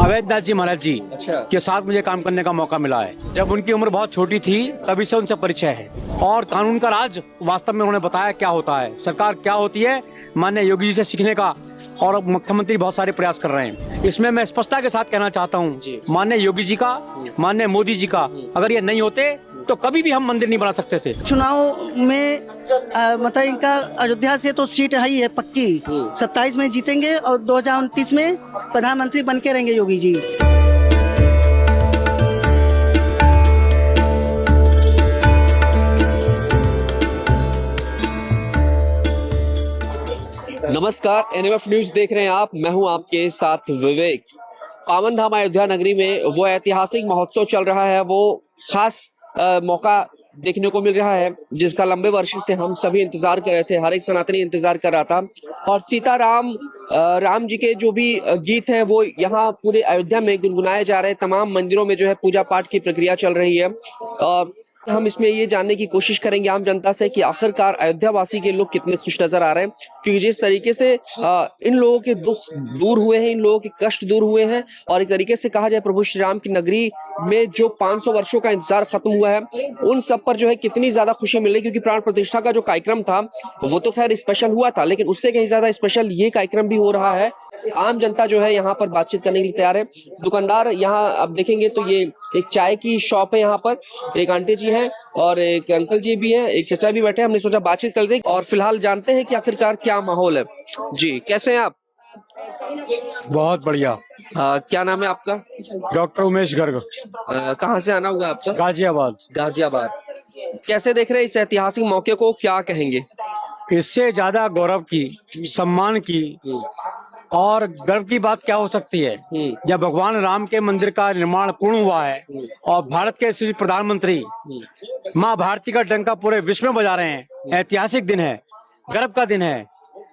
अवैधनाथ जी महाराज जी के साथ मुझे काम करने का मौका मिला है। जब उनकी उम्र बहुत छोटी थी तभी से उनसे परिचय है और कानून का राज वास्तव में उन्होंने बताया क्या होता है, सरकार क्या होती है, माननीय योगी जी से सीखने का और मुख्यमंत्री बहुत सारे प्रयास कर रहे हैं। इसमें मैं स्पष्टता के साथ कहना चाहता हूँ, माननीय योगी जी का, माननीय मोदी जी का अगर ये नहीं होते तो कभी भी हम मंदिर नहीं बना सकते थे। चुनाव में मतलब इनका अयोध्या से तो सीट है ही है पक्की, 27 में जीतेंगे और 2029 में प्रधानमंत्री बन के रहेंगे योगी जी। नमस्कार, एनएमएफ न्यूज देख रहे हैं आप। मैं हूं आपके साथ विवेक। पावन धाम अयोध्या नगरी में वो ऐतिहासिक महोत्सव चल रहा है, वो खास मौका देखने को मिल रहा है जिसका लंबे वर्षों से हम सभी इंतजार कर रहे थे, हर एक सनातनी इंतजार कर रहा था। और सीताराम राम जी के जो भी गीत हैं वो यहाँ पूरे अयोध्या में गुनगुनाए जा रहे हैं। तमाम मंदिरों में जो है पूजा पाठ की प्रक्रिया चल रही है और हम इसमें ये जानने की कोशिश करेंगे आम जनता से कि आखिरकार अयोध्या वासी के लोग कितने खुश नजर आ रहे हैं, क्योंकि जिस तरीके से इन लोगों के दुख दूर हुए हैं, इन लोगों के कष्ट दूर हुए हैं और एक तरीके से कहा जाए प्रभु श्री राम की नगरी में जो 500 वर्षों का इंतजार खत्म हुआ है, उन सब पर जो है कितनी ज्यादा खुशी मिल रही। क्योंकि प्राण प्रतिष्ठा का जो कार्यक्रम था वो तो खैर स्पेशल हुआ था, लेकिन उससे कहीं ज्यादा स्पेशल ये कार्यक्रम भी हो रहा है। आम जनता जो है यहाँ पर बातचीत करने के लिए तैयार है। दुकानदार यहाँ आप देखेंगे तो ये एक चाय की शॉप है, यहाँ पर एक आंटी जी हैं और एक अंकल जी भी हैं, एक चचा भी बैठे हैं। हमने सोचा बातचीत कर दें और फिलहाल जानते हैं कि आखिरकार क्या माहौल है। जी, कैसे हैं आप? बहुत बढ़िया। क्या नाम है आपका? डॉक्टर उमेश गर्ग। कहाँ से आना हुआ आपका? गाजियाबाद। गाजियाबाद। कैसे देख रहे हैं इस ऐतिहासिक मौके को, क्या कहेंगे? इससे ज्यादा गौरव की, सम्मान की और गर्व की बात क्या हो सकती है जब भगवान राम के मंदिर का निर्माण पूर्ण हुआ है और भारत के यशस्वी प्रधानमंत्री माँ भारती का डंका पूरे विश्व में बजा रहे हैं। ऐतिहासिक दिन है, गर्व का दिन है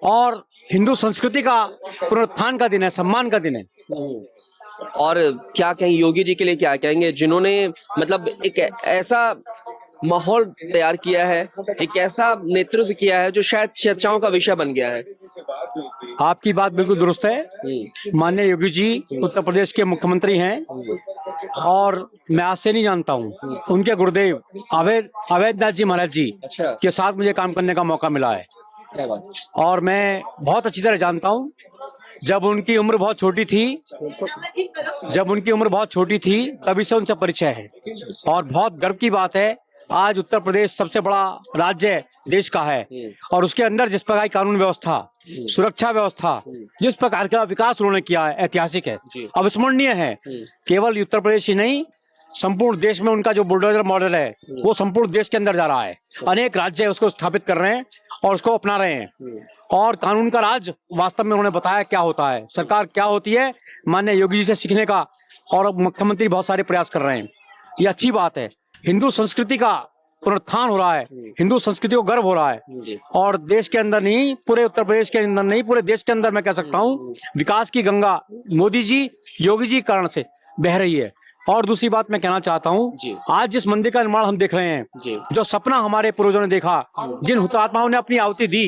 और हिंदू संस्कृति का पुनरुत्थान का दिन है, सम्मान का दिन है। और क्या कहें योगी जी के लिए, क्या कहेंगे जिन्होंने मतलब एक ऐसा माहौल तैयार किया है, एक ऐसा नेतृत्व किया है जो शायद चर्चाओं का विषय बन गया है। आपकी बात बिल्कुल दुरुस्त है। माननीय योगी जी उत्तर प्रदेश के मुख्यमंत्री हैं और मैं आज से नहीं जानता हूं, उनके गुरुदेव अवैधनाथ जी महाराज जी के साथ मुझे काम करने का मौका मिला है और मैं बहुत अच्छी तरह जानता हूं। जब उनकी उम्र बहुत छोटी थी तभी से उनसे परिचय है और बहुत गर्व की बात है। आज उत्तर प्रदेश सबसे बड़ा राज्य देश का है और उसके अंदर जिस प्रकार की कानून व्यवस्था, सुरक्षा व्यवस्था, जिस प्रकार का विकास उन्होंने किया है, ऐतिहासिक है, अविस्मरणीय है। केवल उत्तर प्रदेश ही नहीं, संपूर्ण देश में उनका जो बुलडोजर मॉडल है वो संपूर्ण देश के अंदर जा रहा है। अनेक राज्य उसको स्थापित कर रहे हैं और उसको अपना रहे हैं और कानून का राज वास्तव में उन्होंने बताया क्या होता है, सरकार क्या होती है, माननीय योगी जी से सीखने का और मुख्यमंत्री बहुत सारे प्रयास कर रहे हैं। ये अच्छी बात है। हिंदू संस्कृति का पुनरुत्थान हो रहा है, हिंदू संस्कृति को गर्व हो रहा है और देश के अंदर नहीं, पूरे उत्तर प्रदेश के अंदर नहीं, पूरे देश के अंदर मैं कह सकता हूँ विकास की गंगा मोदी जी, योगी जी कारण से बह रही है। और दूसरी बात मैं कहना चाहता हूँ, आज जिस मंदिर का निर्माण हम देख रहे हैं, जो सपना हमारे पूर्वजों ने देखा, जिन हुतात्माओं ने अपनी आहुति दी,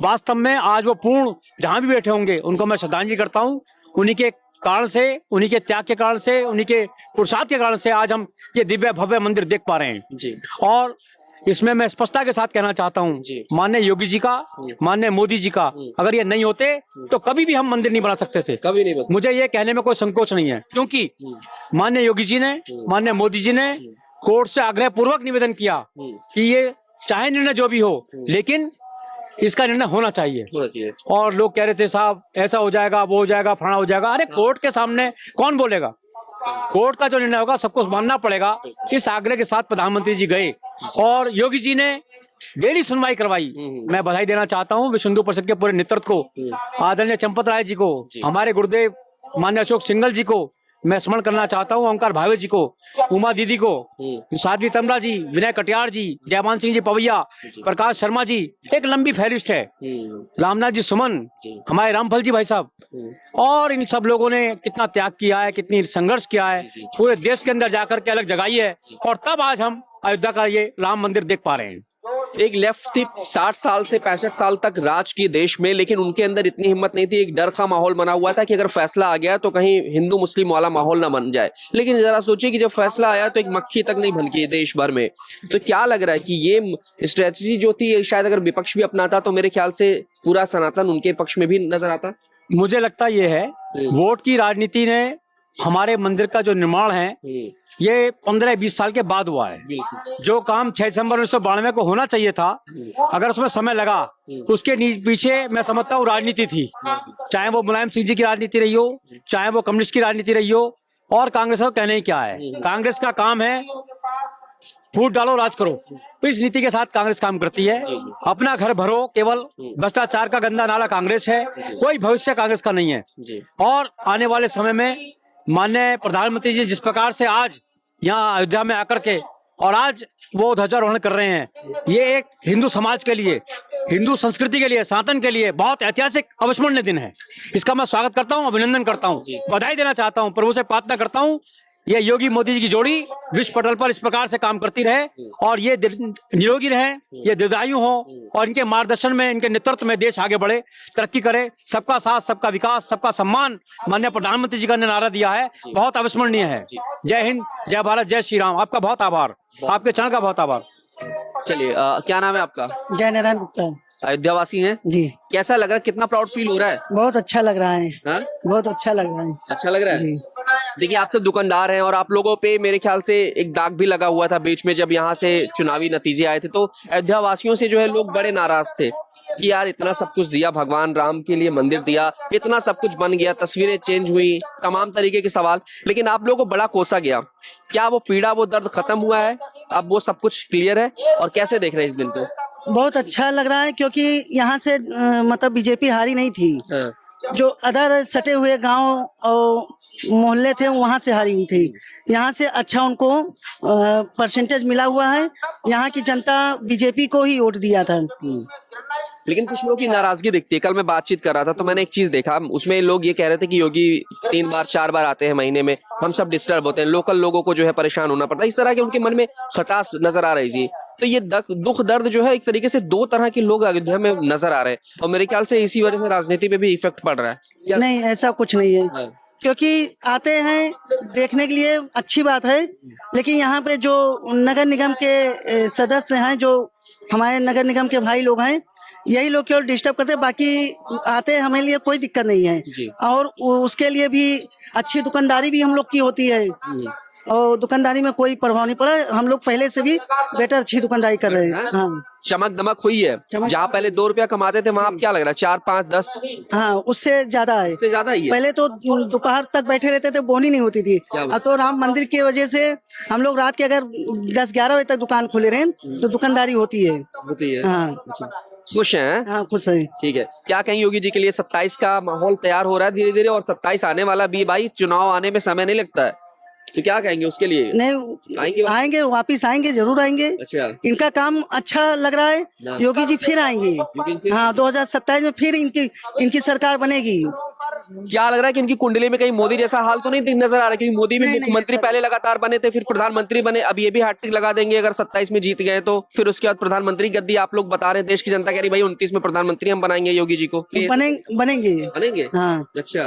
वास्तव में आज वो पूर्ण जहां भी बैठे होंगे उनको मैं श्रद्धांजलि करता हूँ। उन्हीं के कारण से, उन्हीं के त्याग के कारण से, उन्हीं के पुरुषार्थ के कारण से आज हम ये दिव्य भव्य मंदिर देख पा रहे हैं। और इसमें मैं स्पष्टता के साथ कहना चाहता हूँ, माननीय योगी जी का, माननीय मोदी जी का अगर ये नहीं होते तो कभी भी हम मंदिर नहीं बना सकते थे, कभी नहीं। मुझे ये कहने में कोई संकोच नहीं है, क्योंकि माननीय योगी जी ने, माननीय मोदी जी ने कोर्ट से आग्रह पूर्वक निवेदन किया कि ये चाहे निर्णय जो भी हो, लेकिन इसका निर्णय होना चाहिए। और लोग कह रहे थे साहब ऐसा हो जाएगा, वो हो जाएगा, फलाना हो जाएगा। अरे कोर्ट के सामने कौन बोलेगा? कोर्ट का जो निर्णय होगा सबको मानना पड़ेगा। इस आग्रह के साथ प्रधानमंत्री जी गए और योगी जी ने डेली सुनवाई करवाई। मैं बधाई देना चाहता हूँ विश्व हिंदू परिषद के पूरे नेतृत्व को, आदरणीय चंपत राय जी को, हमारे गुरुदेव माननीय अशोक सिंघल जी को मैं स्मरण करना चाहता हूँ, ओंकार भावे जी को, उमा दीदी को, साध्वी तमरा जी, विनय कटियार जी, जयमान सिंह जी पवैया, प्रकाश शर्मा जी, एक लंबी फहरिस्त है, रामनाथ जी सुमन, हमारे रामफल जी भाई साहब, और इन सब लोगों ने कितना त्याग किया है, कितनी संघर्ष किया है, पूरे देश के अंदर जाकर के अलग जगाई है और तब आज हम अयोध्या का ये राम मंदिर देख पा रहे हैं। एक लेफ्ट थी 60 साल से 65 साल तक राज की देश में, लेकिन उनके अंदर इतनी हिम्मत नहीं थी। एक डर का माहौल बना हुआ था कि अगर फैसला आ गया तो कहीं हिंदू मुस्लिम वाला माहौल ना बन जाए। लेकिन जरा सोचिए कि जब फैसला आया तो एक मक्खी तक नहीं भनकी देश भर में। तो क्या लग रहा है कि ये स्ट्रेटजी जो थी शायद अगर विपक्ष भी अपनाता तो मेरे ख्याल से पूरा सनातन उनके पक्ष में भी नजर आता। मुझे लगता ये है वोट की राजनीति ने हमारे मंदिर का जो निर्माण है ये 15-20 साल के बाद हुआ है। जो काम 6 दिसंबर 1992 को होना चाहिए था, अगर उसमें समय लगा तो उसके पीछे मैं समझता हूँ राजनीति थी। चाहे वो मुलायम सिंह जी की राजनीति रही हो, चाहे वो कम्युनिस्ट की राजनीति रही हो, और कांग्रेस को कहने ही क्या है। कांग्रेस का काम है फूट डालो राज करो। तो इस नीति के साथ कांग्रेस काम करती है। अपना घर भरो, केवल भ्रष्टाचार का गंदा नाला कांग्रेस है, कोई भविष्य कांग्रेस का नहीं है। और आने वाले समय में माननीय प्रधानमंत्री जी जिस प्रकार से आज यहाँ अयोध्या में आकर के और आज वो ध्वजारोहण कर रहे हैं, ये एक हिंदू समाज के लिए, हिंदू संस्कृति के लिए, सनातन के लिए बहुत ऐतिहासिक अविस्मरणीय दिन है। इसका मैं स्वागत करता हूँ, अभिनंदन करता हूँ, बधाई देना चाहता हूँ, प्रभु से प्रार्थना करता हूँ ये योगी मोदी जी की जोड़ी विश्व पटल पर इस प्रकार से काम करती रहे और ये निरोगी रहे, ये दीर्घायु हो और इनके मार्गदर्शन में, इनके नेतृत्व में देश आगे बढ़े, तरक्की करे। सबका साथ, सबका विकास, सबका सम्मान माननीय प्रधानमंत्री जी का ने नारा दिया है, बहुत अविस्मरणीय है। जय हिंद, जय भारत, जय श्री राम। आपका बहुत आभार, आपके चरण का बहुत आभार। चलिए, क्या नाम है आपका? जय नारायण गुप्ता। अयोध्या वासी हैं जी। कैसा लग रहा है, कितना प्राउड फील हो रहा है? बहुत अच्छा लग रहा है। हाँ? बहुत अच्छा लग रहा है। अच्छा लग रहा है जी। देखिए, आप सब दुकानदार हैं और आप लोगों पे मेरे ख्याल से एक दाग भी लगा हुआ था बीच में जब यहाँ से चुनावी नतीजे आए थे। तो अयोध्या वासियों से जो है लोग बड़े नाराज थे कि यार इतना सब कुछ दिया, भगवान राम के लिए मंदिर दिया, इतना सब कुछ बन गया, तस्वीरें चेंज हुई, तमाम तरीके के सवाल, लेकिन आप लोगों को बड़ा कोसा गया। क्या वो पीड़ा, वो दर्द खत्म हुआ है? अब वो सब कुछ क्लियर है? और कैसे देख रहे हैं इस दिन को? बहुत अच्छा लग रहा है क्योंकि यहाँ से मतलब बीजेपी हारी नहीं थी। हाँ। जो अदर सटे हुए गांव और मोहल्ले थे वहां से हारी हुई थी। यहाँ से अच्छा उनको परसेंटेज मिला हुआ है। यहाँ की जनता बीजेपी को ही वोट दिया था। लेकिन कुछ लोगों की नाराजगी दिखती है। कल मैं बातचीत कर रहा था तो मैंने एक चीज देखा, उसमें लोग ये कह रहे थे कि योगी 3 बार 4 बार आते हैं महीने में, हम सब डिस्टर्ब होते हैं, लोकल लोगों को जो है परेशान होना पड़ता है। इस तरह के उनके मन में खटास नजर आ रही थी। तो ये दुख दर्द जो है एक तरीके से 2 तरह के लोग अयोध्या में नजर आ रहे हैं और मेरे ख्याल से इसी वजह से राजनीति पे भी इफेक्ट पड़ रहा है। नहीं, ऐसा कुछ नहीं है। हाँ। क्योंकि आते हैं देखने के लिए, अच्छी बात है, लेकिन यहाँ पे जो नगर निगम के सदस्य हैं, जो हमारे नगर निगम के भाई लोग हैं, यही लोग केवल डिस्टर्ब करते हैं। बाकी आते हैं, हमें लिए कोई दिक्कत नहीं है। और उसके लिए भी अच्छी दुकानदारी भी हम लोग की होती है और दुकानदारी में कोई प्रभाव नहीं पड़ा। हम लोग पहले से भी बेटर अच्छी दुकानदारी कर रहे हैं। हाँ, चमक दमक हुई है। जहाँ पहले 2 रुपया कमाते थे वहाँ क्या लग रहा है 4, 5, 10? हाँ, उससे ज्यादा है। उससे ज्यादा ही है। पहले तो दोपहर तक बैठे रहते थे, बोनी नहीं होती थी। अब तो राम मंदिर की वजह से हम लोग रात के अगर 10-11 बजे तक दुकान खोले रहे तो दुकानदारी होती है। हाँ, खुश हैं? हाँ, खुश है। ठीक है। क्या कहीं योगी जी के लिए 27 का माहौल तैयार हो रहा है धीरे धीरे, और 27 आने वाला भी भाई, चुनाव आने में समय नहीं लगता है, तो क्या कहेंगे उसके लिए? नहीं, आएंगे, वापिस आएंगे, जरूर आएंगे। अच्छा, इनका काम अच्छा लग रहा है। योगी जी फिर आएंगे। हाँ, 2027 में फिर इनकी सरकार बनेगी। क्या लग रहा है कि इनकी कुंडली में कहीं मोदी जैसा हाल तो नहीं नजर आ रहा है? क्योंकि मोदी भी मुख्यमंत्री पहले लगातार बने थे, फिर प्रधानमंत्री बने, अब ये भी हैट्रिक लगा देंगे अगर 27 में जीत गए तो। फिर उसके बाद प्रधानमंत्री गद्दी आप लोग बता रहे हैं, देश की जनता कह रही भाई 29 में प्रधानमंत्री हम बनाएंगे योगी जी को। बनेंगे। हाँ, अच्छा,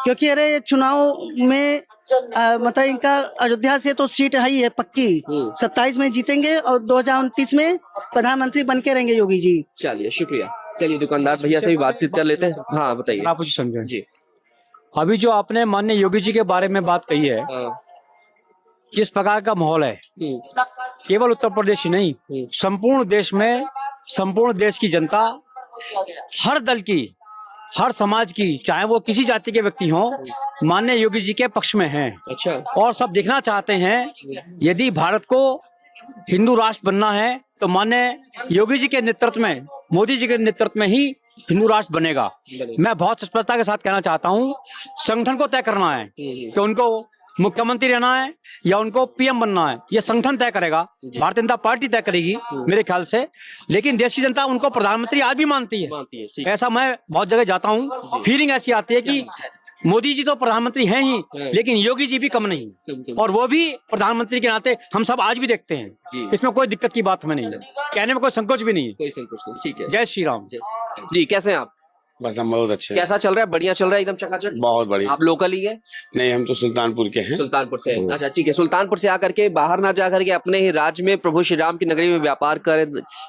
क्योंकि अरे चुनाव में मतलब इनका अयोध्या से तो सीट है ही है पक्की। 27 में जीतेंगे और 2029 में प्रधानमंत्री बन के रहेंगे योगी जी। चलिए, शुक्रिया। चलिए, दुकानदार भैया से भी बातचीत कर लेते हैं। हाँ, बताइए। आप कुछ समझे जी। अभी जो आपने माननीय योगी जी के बारे में बात कही है, किस प्रकार का माहौल है, केवल उत्तर प्रदेश ही नहीं, संपूर्ण देश में, संपूर्ण देश की जनता, हर दल की, हर समाज की, चाहे वो किसी जाति के व्यक्ति हों, माननीय योगी जी के पक्ष में हैं। अच्छा। और सब देखना चाहते हैं, यदि भारत को हिंदू राष्ट्र बनना है तो माननीय योगी जी के नेतृत्व में, मोदी जी के नेतृत्व में ही हिंदू राष्ट्र बनेगा। मैं बहुत स्पष्टता के साथ कहना चाहता हूँ, संगठन को तय करना है कि उनको मुख्यमंत्री रहना है या उनको पीएम बनना है, ये संगठन तय करेगा, भारतीय जनता पार्टी तय करेगी मेरे ख्याल से। लेकिन देश की जनता उनको प्रधानमंत्री आज भी मानती है। ऐसा मैं बहुत जगह जाता हूँ, फीलिंग ऐसी आती है कि मोदी जी तो प्रधानमंत्री हैं ही, लेकिन योगी जी भी कम नहीं, और वो भी प्रधानमंत्री के नाते हम सब आज भी देखते हैं। इसमें कोई दिक्कत की बात हमें नहीं है, कहने में कोई संकोच भी नहीं है। कोई संकोच नहीं, ठीक है। जय श्री राम। जी, कैसे हैं आप? बस हम बहुत अच्छे हैं। कैसा चल रहा है? बढ़िया चल रहा है, एकदम चकाचक। बहुत बढ़िया। आप लोकल ही है? नहीं, हम तो सुल्तानपुर के हैं। सुल्तानपुर से। अच्छा, ठीक है। सुल्तानपुर से आकर के बाहर ना जा करके अपने ही राज्य में प्रभु श्री राम की नगरी में व्यापार कर,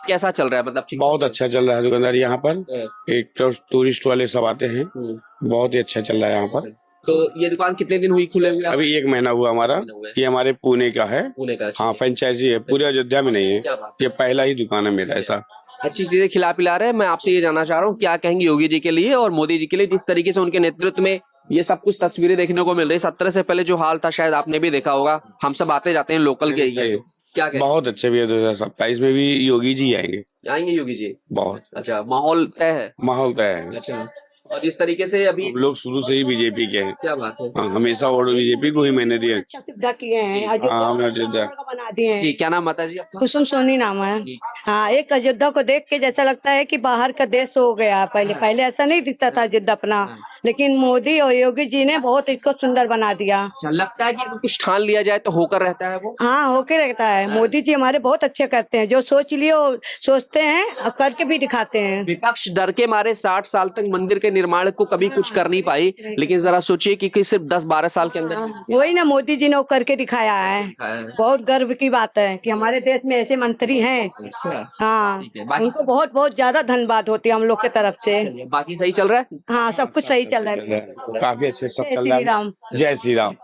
कैसा चल रहा है? मतलब ठीक बहुत अच्छा चल रहा है दुकानदारी यहाँ पर। एक तो टूरिस्ट वाले सब आते हैं, हम्म। बहुत ही अच्छा चल रहा है यहाँ पर। तो ये दुकान कितने दिन हुई खुले हुए? अभी 1 महीना हुआ हमारा। ये हमारे पुणे का है। पुणे का? हाँ, फ्रेंचाइजी है, पूरे अयोध्या में नहीं है। क्या बात। ये पहला ही दुकान है मेरा ऐसा। अच्छी चीजें खिला पिला रहे हैं। मैं आपसे ये जानना चाह रहा हूँ, क्या कहेंगे योगी जी के लिए और मोदी जी के लिए, जिस तरीके से उनके नेतृत्व में ये सब कुछ तस्वीरें देखने को मिल रही है। 17 से पहले जो हाल था शायद आपने भी देखा होगा, हम सब आते जाते हैं लोकल के एरिया में। क्या कहें? बहुत अच्छे भी है। 2027 में भी योगी जी आएंगे। आएंगे योगी जी? बहुत अच्छा, माहौल तय है? माहौल तय है। अच्छा, और जिस तरीके से अभी, हम लोग शुरू से ही बीजेपी के हैं। क्या बात है। हाँ, हमेशा वोट बीजेपी को ही मैंने दिए। अच्छा सुविधा किए हैं, हाँ, हमने अयोध्या बना दिए हैं। जी, क्या नाम माता जी आपका? कुसुम सोनी नाम है। जी। हाँ, एक अयोध्या को देख के जैसा लगता है कि बाहर का देश हो गया। पहले ऐसा नहीं दिखता था अयोध्या अपना, लेकिन मोदी और योगी जी ने बहुत इसको सुंदर बना दिया। अच्छा, लगता है कि अगर कुछ ठान लिया जाए तो होकर रहता है वो? हाँ, होके रहता है। मोदी जी हमारे बहुत अच्छे करते हैं, जो सोच लिए वो सोचते हैं और करके भी दिखाते हैं। विपक्ष डर के मारे 60 साल तक मंदिर के निर्माण को कभी कुछ कर नहीं पाई, लेकिन जरा सोचिए कि सिर्फ 10-12 साल के अंदर वही ना मोदी जी ने वो करके दिखाया है। बहुत गर्व की बात है कि हमारे देश में ऐसे मंत्री हैं। अच्छा, हाँ, ठीक है। बाकी उनको बहुत बहुत ज्यादा धन्यवाद होती है हम लोग के तरफ से। बाकी सही चल रहा है? हाँ, सब कुछ सही चल रहा है। काफी अच्छे सब जय चल श्री रहा है। राम। जय श्री राम।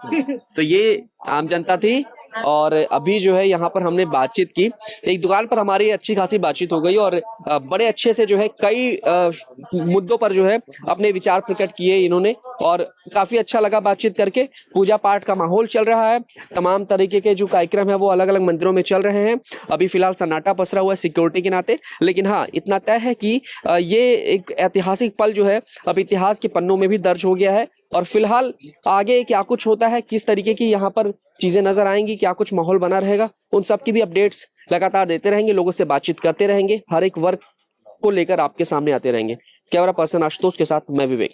तो ये आम जनता थी, और अभी जो है यहाँ पर हमने बातचीत की। एक दुकान पर हमारी अच्छी खासी बातचीत हो गई, और बड़े अच्छे से जो है कई मुद्दों पर जो है अपने विचार प्रकट किए इन्होंने, और काफी अच्छा लगा बातचीत करके। पूजा पाठ का माहौल चल रहा है, तमाम तरीके के जो कार्यक्रम है वो अलग अलग मंदिरों में चल रहे हैं। अभी फिलहाल सन्नाटा पसरा हुआ है सिक्योरिटी के नाते, लेकिन हाँ, इतना तय है कि ये एक ऐतिहासिक पल जो है अब इतिहास के पन्नों में भी दर्ज हो गया है। और फिलहाल आगे क्या कुछ होता है, किस तरीके की यहाँ पर चीजें नजर आएंगी, क्या कुछ माहौल बना रहेगा, उन सब की भी अपडेट्स लगातार देते रहेंगे, लोगों से बातचीत करते रहेंगे, हर एक वर्ग को लेकर आपके सामने आते रहेंगे। कैमरा पर्सन आशुतोष के साथ मैं विवेक।